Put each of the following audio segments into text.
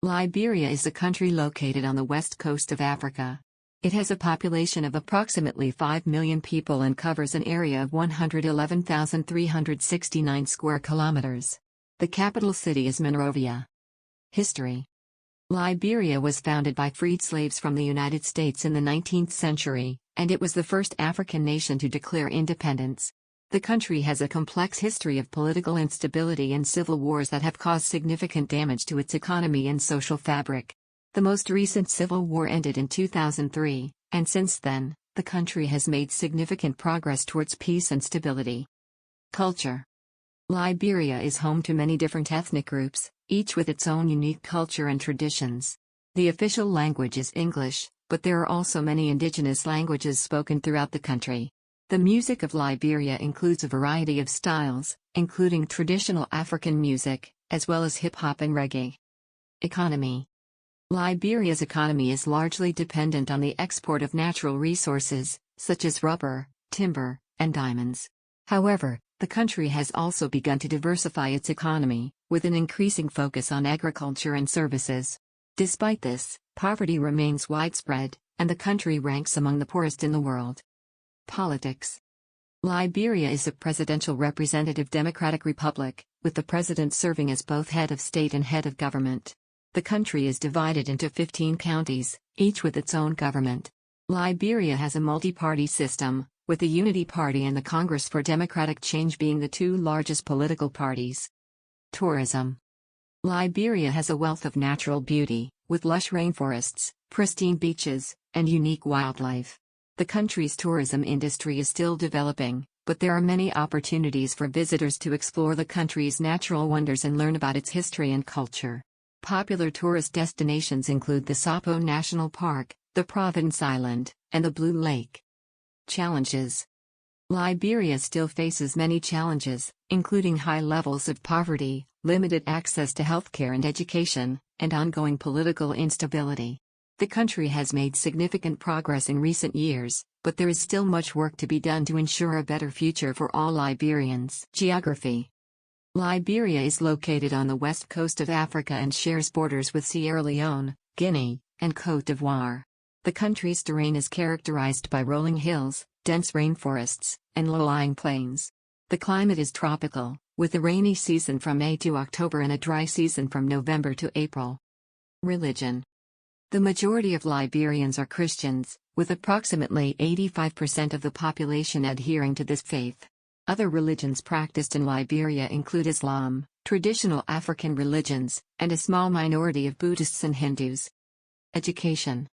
Liberia is a country located on the west coast of Africa. It has a population of approximately 5 million people and covers an area of 111,369 square kilometers. The capital city is Monrovia. History. Liberia was founded by freed slaves from the United States in the 19th century, and it was the first African nation to declare independence. The country has a complex history of political instability and civil wars that have caused significant damage to its economy and social fabric. The most recent civil war ended in 2003, and since then, the country has made significant progress towards peace and stability. Culture. Liberia is home to many different ethnic groups, each with its own unique culture and traditions. The official language is English, but there are also many indigenous languages spoken throughout the country. The music of Liberia includes a variety of styles, including traditional African music, as well as hip-hop and reggae. Economy. Liberia's economy is largely dependent on the export of natural resources, such as rubber, timber, and diamonds. However, the country has also begun to diversify its economy, with an increasing focus on agriculture and services. Despite this, poverty remains widespread, and the country ranks among the poorest in the world. Politics. Liberia is a presidential representative democratic republic, with the president serving as both head of state and head of government. The country is divided into 15 counties, each with its own government. Liberia has a multi-party system, with the Unity Party and the Congress for Democratic Change being the two largest political parties. Tourism. Liberia has a wealth of natural beauty, with lush rainforests, pristine beaches, and unique wildlife. The country's tourism industry is still developing, but there are many opportunities for visitors to explore the country's natural wonders and learn about its history and culture. Popular tourist destinations include the Sapo National Park, the Providence Island, and the Blue Lake. Challenges. Liberia still faces many challenges, including high levels of poverty, limited access to healthcare and education, and ongoing political instability. The country has made significant progress in recent years, but there is still much work to be done to ensure a better future for all Liberians. Geography. Liberia is located on the west coast of Africa and shares borders with Sierra Leone, Guinea, and Côte d'Ivoire. The country's terrain is characterized by rolling hills, dense rainforests, and low-lying plains. The climate is tropical, with a rainy season from May to October and a dry season from November to April. Religion. The majority of Liberians are Christians, with approximately 85% of the population adhering to this faith. Other religions practiced in Liberia include Islam, traditional African religions, and a small minority of Buddhists and Hindus. Education.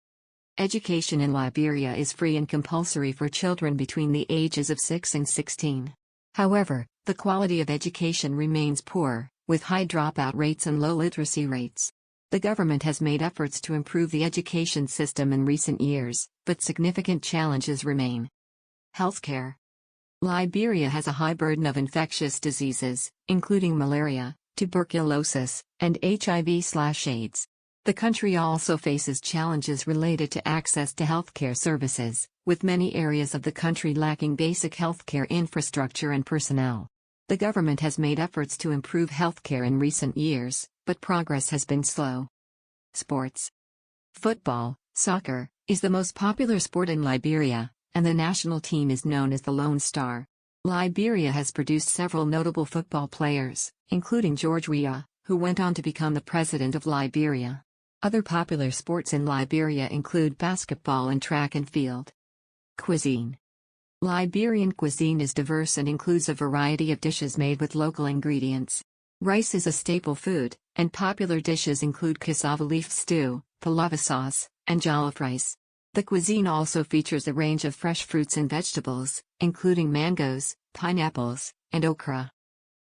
Education in Liberia is free and compulsory for children between the ages of 6 and 16. However, the quality of education remains poor, with high dropout rates and low literacy rates. The government has made efforts to improve the education system in recent years, but significant challenges remain. Healthcare. Liberia has a high burden of infectious diseases, including malaria, tuberculosis, and HIV/AIDS. The country also faces challenges related to access to healthcare services, with many areas of the country lacking basic healthcare infrastructure and personnel. The government has made efforts to improve healthcare in recent years, but progress has been slow. Sports. Football, soccer, is the most popular sport in Liberia, and the national team is known as the Lone Star. Liberia has produced several notable football players, including George Weah, who went on to become the president of Liberia. Other popular sports in Liberia include basketball and track and field. Cuisine. Liberian cuisine is diverse and includes a variety of dishes made with local ingredients. Rice is a staple food, and popular dishes include cassava leaf stew, palawa sauce, and jollof rice. The cuisine also features a range of fresh fruits and vegetables, including mangoes, pineapples, and okra.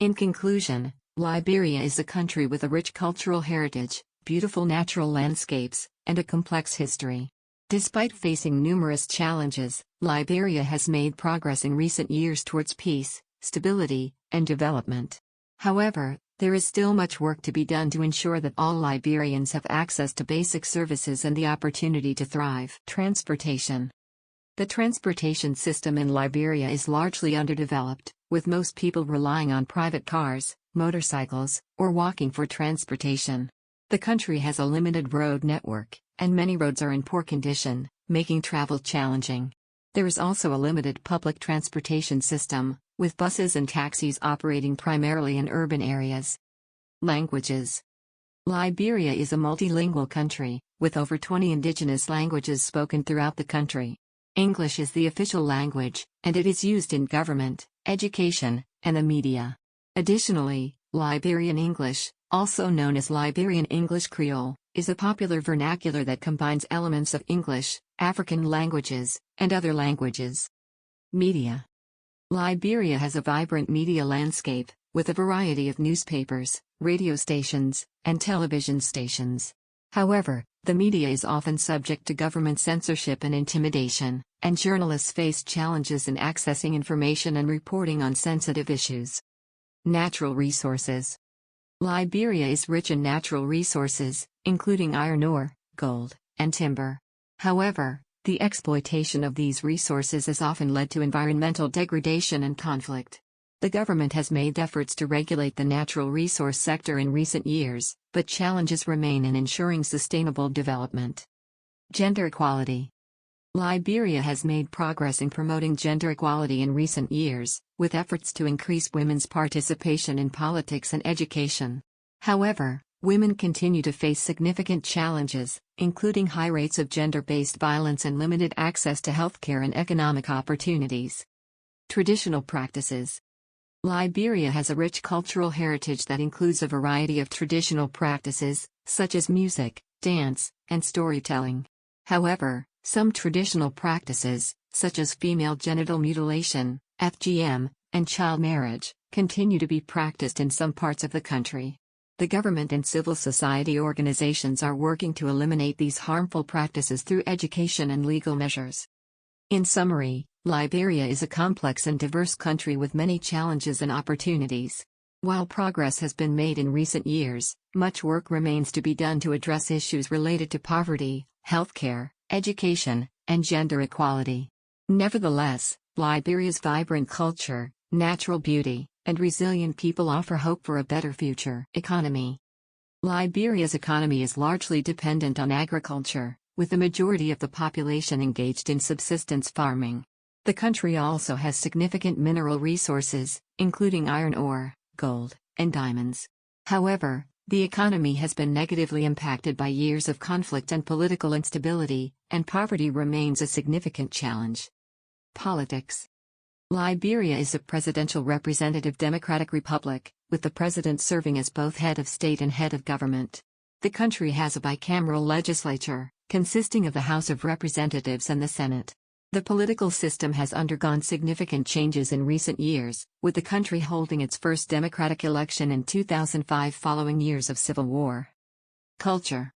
In conclusion, Liberia is a country with a rich cultural heritage, beautiful natural landscapes, and a complex history. Despite facing numerous challenges, Liberia has made progress in recent years towards peace, stability, and development. However, there is still much work to be done to ensure that all Liberians have access to basic services and the opportunity to thrive. Transportation. The transportation system in Liberia is largely underdeveloped, with most people relying on private cars, motorcycles, or walking for transportation. The country has a limited road network, and many roads are in poor condition, making travel challenging. There is also a limited public transportation system, with buses and taxis operating primarily in urban areas. Languages. Liberia is a multilingual country, with over 20 indigenous languages spoken throughout the country. English is the official language, and it is used in government, education, and the media. Additionally, Liberian English, also known as Liberian English Creole, is a popular vernacular that combines elements of English, African languages, and other languages. Media. Liberia has a vibrant media landscape, with a variety of newspapers, radio stations, and television stations. However, the media is often subject to government censorship and intimidation, and journalists face challenges in accessing information and reporting on sensitive issues. Natural resources. Liberia is rich in natural resources, including iron ore, gold, and timber. However, the exploitation of these resources has often led to environmental degradation and conflict. The government has made efforts to regulate the natural resource sector in recent years, but challenges remain in ensuring sustainable development. Gender equality. Liberia has made progress in promoting gender equality in recent years, with efforts to increase women's participation in politics and education. However, women continue to face significant challenges, including high rates of gender-based violence and limited access to healthcare and economic opportunities. Traditional practices. Liberia has a rich cultural heritage that includes a variety of traditional practices, such as music, dance, and storytelling. However, some traditional practices, such as female genital mutilation, FGM, and child marriage, continue to be practiced in some parts of the country. The government and civil society organizations are working to eliminate these harmful practices through education and legal measures. In summary, Liberia is a complex and diverse country with many challenges and opportunities. While progress has been made in recent years, much work remains to be done to address issues related to poverty, healthcare, education, and gender equality. Nevertheless, Liberia's vibrant culture, natural beauty, and resilient people offer hope for a better future. Economy. Liberia's economy is largely dependent on agriculture, with the majority of the population engaged in subsistence farming. The country also has significant mineral resources, including iron ore, gold, and diamonds. However, the economy has been negatively impacted by years of conflict and political instability, and poverty remains a significant challenge. Politics. Liberia is a presidential representative democratic republic, with the president serving as both head of state and head of government. The country has a bicameral legislature, consisting of the House of Representatives and the Senate. The political system has undergone significant changes in recent years, with the country holding its first democratic election in 2005 following years of civil war. Culture.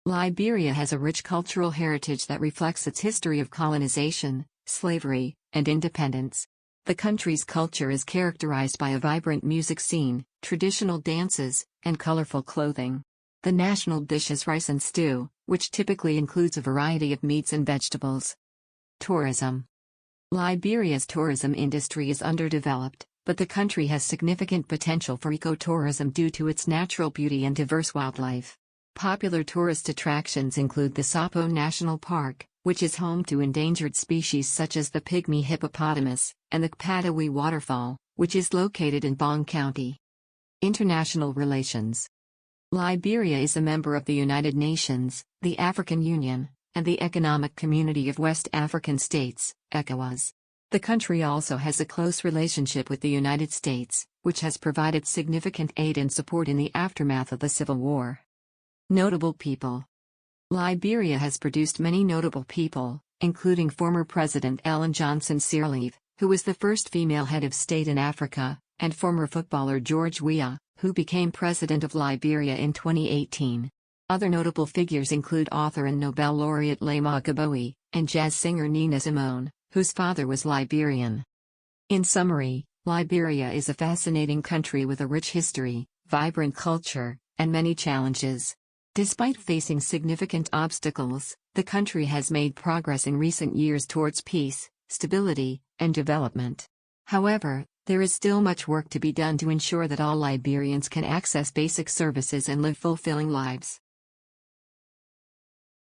Liberia has a rich cultural heritage that reflects its history of colonization, slavery, and independence. The country's culture is characterized by a vibrant music scene, traditional dances, and colorful clothing. The national dish is rice and stew, which typically includes a variety of meats and vegetables. Tourism. Liberia's tourism industry is underdeveloped, but the country has significant potential for ecotourism due to its natural beauty and diverse wildlife. Popular tourist attractions include the Sapo National Park, which is home to endangered species such as the pygmy hippopotamus, and the Kpatawi Waterfall, which is located in Bong County. International relations. Liberia is a member of the United Nations, the African Union, and the Economic Community of West African States, ECOWAS. The country also has a close relationship with the United States, which has provided significant aid and support in the aftermath of the Civil War. Notable people. Liberia has produced many notable people, including former President Ellen Johnson Sirleaf, who was the first female head of state in Africa, and former footballer George Weah, who became president of Liberia in 2018. Other notable figures include author and Nobel laureate Laima Gaboe, and jazz singer Nina Simone, whose father was Liberian. In summary, Liberia is a fascinating country with a rich history, vibrant culture, and many challenges. Despite facing significant obstacles, the country has made progress in recent years towards peace, stability, and development. However, There is still much work to be done to ensure that all Liberians can access basic services and live fulfilling lives.